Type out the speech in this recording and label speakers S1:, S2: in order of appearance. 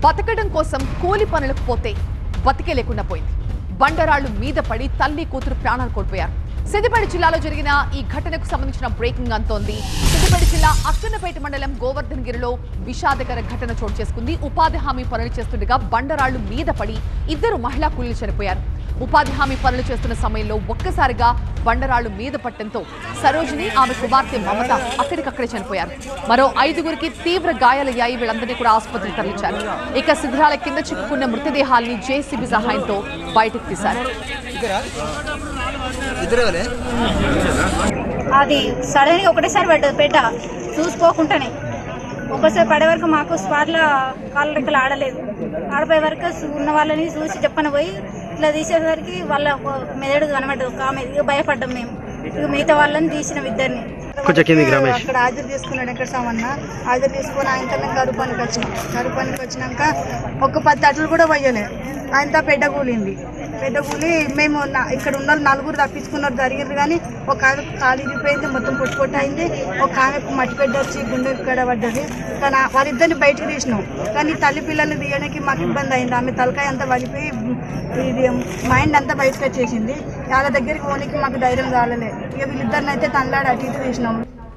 S1: బతకడం కోసం కూలి పనులకు పోతే బతికే లేకుండా పోయింది. బండరాళ్లు మీద పడి తల్లి కూతురు ప్రాణాలు కోల్పోయారు. సిద్దిపేట జిల్లాలో జరిగిన ఈ ఘటనకు సంబంధించిన బ్రేకింగ్ అంతోంది. సిద్దిపేట జిల్లా అక్కన్నపేట మండలం గోవర్ధన్గిరిలో విషాదకర ఘటన చోటు చేసుకుంది. ఉపాధి హామీ పనులు చేస్తుండగా బండరాళ్లు మీద పడి ఇద్దరు మహిళా కూలీలు చనిపోయారు. ఉపాధి హామీ పనులు చేస్తున్న సమయంలో ఒక్కసారిగా బండరాళ్లు మీద పట్టడంతో సరోజిని, ఆమె కుమార్తె మమత అక్కడికక్కడే చనిపోయారు. మరో 5గురికి తీవ్ర గాయాలయ్యాయి. వీళ్ళందరినీ కూడా ఆసుపత్రికి తరలించారు. ఇక శిథిరాల కింద చిక్కుకున్న మృతదేహాల్ని జేసీబీ సహాయంతో బయటకు తీశారు.
S2: అది సడన్ ఒకటేసారి పడ్డది పెట్ట చూసుకోకుండానే. ఒకసారి పడే వరకు మాకు స్పాట్లో కాళ్ళ రెక్కలు ఆడపోయే వరకు ఉన్న వాళ్ళని చూసి చెప్పని పోయి ఇట్లా తీసేసరికి వాళ్ళ మెదడు కనబడ్డది. ఒక ఆమె భయపడ్డాం మేము. ఇక మిగతా వాళ్ళని తీసినాం ఇద్దరిని.
S3: అక్కడ హాజరు తీసుకున్నాడు వెంకటస్వామన్న. హాజరు తీసుకుని ఆయనతో మేము కరువు పనికి వచ్చినాక ఒక 10 అట్లు కూడా పోయలే. ఆయనతో పెద్ద కూలింది. పెద్ద కూలి మేము ఇక్కడ ఉన్న 4 తప్పించుకున్నారు జరిగింది. కానీ ఒక ఆమె కాలు ఇరిగిపోయింది, మొత్తం పొట్టు అయింది. ఒక ఆమె మట్టి పెద్ద వచ్చి గుండె ఇక్కడ పడ్డది. కానీ వాళ్ళిద్దరిని బయటకు తీసినాం. కానీ తల్లి పిల్లల్ని తీయడానికి మాకు ఇబ్బంది అయింది. ఆమె తలకాయ అంతా వలిపోయి ఇది మైండ్ అంతా బయటకు వచ్చేసింది. వాళ్ళ దగ్గరికి పోనీకి మాకు ధైర్యం కాలలే. ఇక వీళ్ళిద్దరిని అయితే తనలాడి అటు ఇటు తీసినాము.